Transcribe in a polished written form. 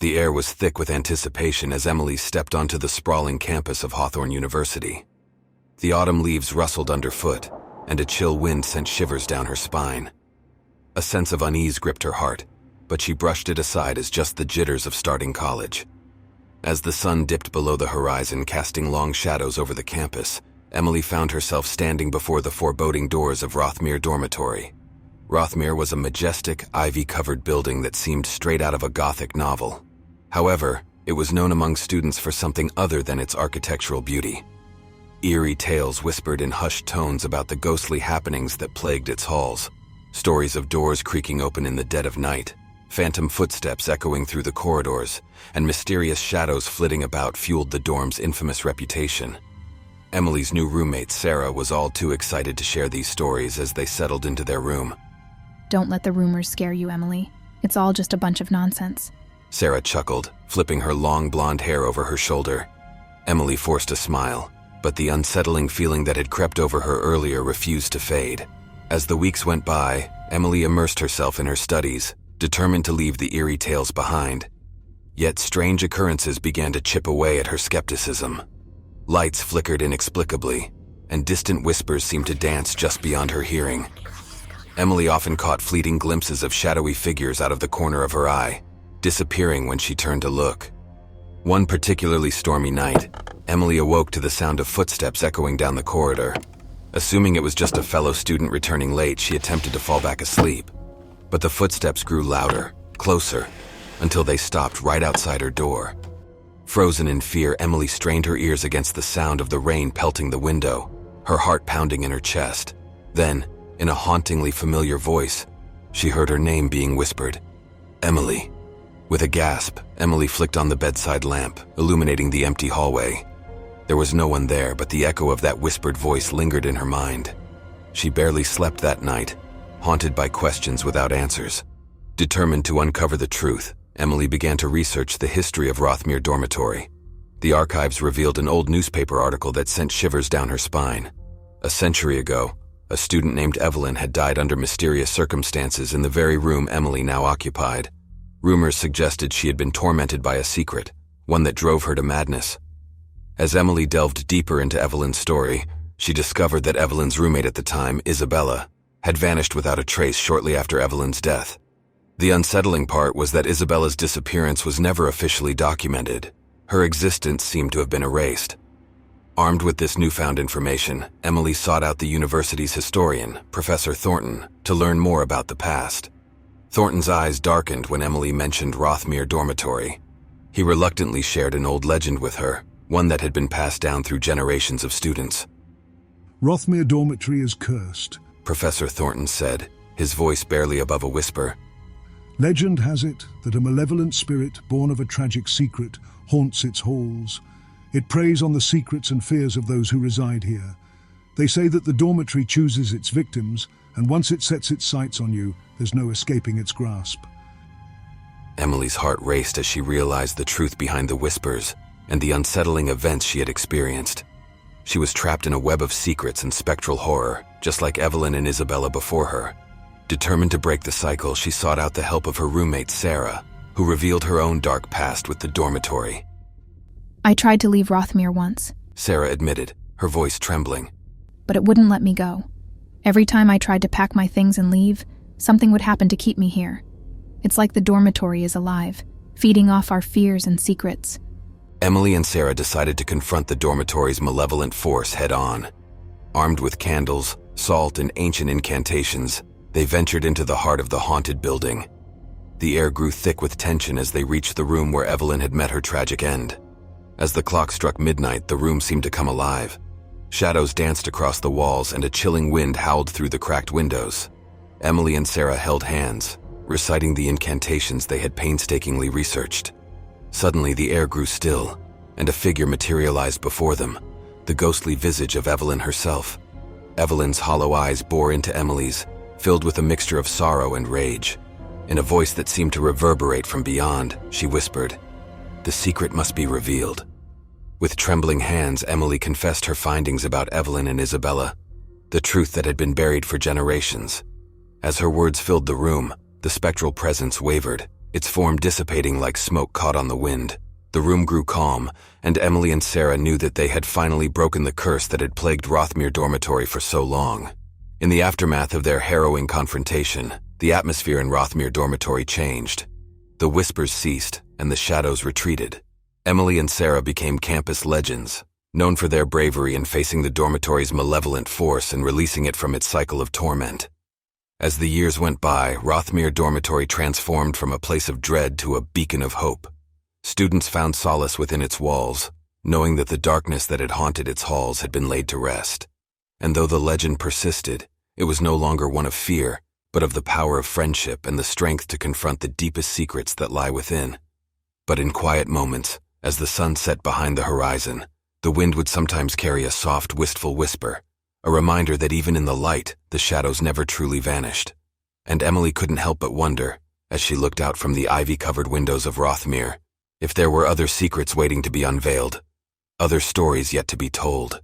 The air was thick with anticipation as Emily stepped onto the sprawling campus of Hawthorne University. The autumn leaves rustled underfoot, and a chill wind sent shivers down her spine. A sense of unease gripped her heart, but she brushed it aside as just the jitters of starting college. As the sun dipped below the horizon, casting long shadows over the campus, Emily found herself standing before the foreboding doors of Rothmere Dormitory. Rothmere was a majestic, ivy-covered building that seemed straight out of a Gothic novel. However, it was known among students for something other than its architectural beauty. Eerie tales whispered in hushed tones about the ghostly happenings that plagued its halls. Stories of doors creaking open in the dead of night, phantom footsteps echoing through the corridors, and mysterious shadows flitting about fueled the dorm's infamous reputation. Emily's new roommate, Sarah, was all too excited to share these stories as they settled into their room. Don't let the rumors scare you, Emily. It's all just a bunch of nonsense. Sarah chuckled, flipping her long blonde hair over her shoulder. Emily forced a smile, but the unsettling feeling that had crept over her earlier refused to fade. As the weeks went by, Emily immersed herself in her studies, determined to leave the eerie tales behind. Yet strange occurrences began to chip away at her skepticism. Lights flickered inexplicably, and distant whispers seemed to dance just beyond her hearing. Emily often caught fleeting glimpses of shadowy figures out of the corner of her eye, disappearing when she turned to look. One particularly stormy night, Emily awoke to the sound of footsteps echoing down the corridor. Assuming it was just a fellow student returning late, she attempted to fall back asleep. But the footsteps grew louder, closer, until they stopped right outside her door. Frozen in fear, Emily strained her ears against the sound of the rain pelting the window, her heart pounding in her chest. Then, in a hauntingly familiar voice, she heard her name being whispered. Emily. With a gasp, Emily flicked on the bedside lamp, illuminating the empty hallway. There was no one there, but the echo of that whispered voice lingered in her mind. She barely slept that night, haunted by questions without answers. Determined to uncover the truth, Emily began to research the history of Rothmere Dormitory. The archives revealed an old newspaper article that sent shivers down her spine. A century ago, a student named Evelyn had died under mysterious circumstances in the very room Emily now occupied. Rumors suggested she had been tormented by a secret, one that drove her to madness. As Emily delved deeper into Evelyn's story, she discovered that Evelyn's roommate at the time, Isabella, had vanished without a trace shortly after Evelyn's death. The unsettling part was that Isabella's disappearance was never officially documented. Her existence seemed to have been erased. Armed with this newfound information, Emily sought out the university's historian, Professor Thornton, to learn more about the past. Thornton's eyes darkened when Emily mentioned Rothmere Dormitory. He reluctantly shared an old legend with her, one that had been passed down through generations of students. Rothmere Dormitory is cursed, Professor Thornton said, his voice barely above a whisper. Legend has it that a malevolent spirit born of a tragic secret haunts its halls. It preys on the secrets and fears of those who reside here. They say that the dormitory chooses its victims, and once it sets its sights on you, there's no escaping its grasp. Emily's heart raced as she realized the truth behind the whispers and the unsettling events she had experienced. She was trapped in a web of secrets and spectral horror, just like Evelyn and Isabella before her. Determined to break the cycle, she sought out the help of her roommate, Sarah, who revealed her own dark past with the dormitory. I tried to leave Rothmere once, Sarah admitted, her voice trembling. but it wouldn't let me go. Every time I tried to pack my things and leave, something would happen to keep me here. It's like the dormitory is alive, feeding off our fears and secrets. Emily and Sarah decided to confront the dormitory's malevolent force head-on. Armed with candles, salt, and ancient incantations, they ventured into the heart of the haunted building. The air grew thick with tension as they reached the room where Evelyn had met her tragic end. As the clock struck midnight, the room seemed to come alive. Shadows danced across the walls and a chilling wind howled through the cracked windows. Emily and Sarah held hands, reciting the incantations they had painstakingly researched. Suddenly, the air grew still, and a figure materialized before them, the ghostly visage of Evelyn herself. Evelyn's hollow eyes bore into Emily's, filled with a mixture of sorrow and rage. In a voice that seemed to reverberate from beyond, she whispered, "The secret must be revealed." With trembling hands, Emily confessed her findings about Evelyn and Isabella, the truth that had been buried for generations. As her words filled the room, the spectral presence wavered, its form dissipating like smoke caught on the wind. The room grew calm, and Emily and Sarah knew that they had finally broken the curse that had plagued Rothmere Dormitory for so long. In the aftermath of their harrowing confrontation, the atmosphere in Rothmere Dormitory changed. The whispers ceased, and the shadows retreated. Emily and Sarah became campus legends, known for their bravery in facing the dormitory's malevolent force and releasing it from its cycle of torment. As the years went by, Rothmere Dormitory transformed from a place of dread to a beacon of hope. Students found solace within its walls, knowing that the darkness that had haunted its halls had been laid to rest. And though the legend persisted, it was no longer one of fear, but of the power of friendship and the strength to confront the deepest secrets that lie within. But in quiet moments, as the sun set behind the horizon, the wind would sometimes carry a soft, wistful whisper, a reminder that even in the light, the shadows never truly vanished. And Emily couldn't help but wonder, as she looked out from the ivy-covered windows of Rothmere, if there were other secrets waiting to be unveiled, other stories yet to be told.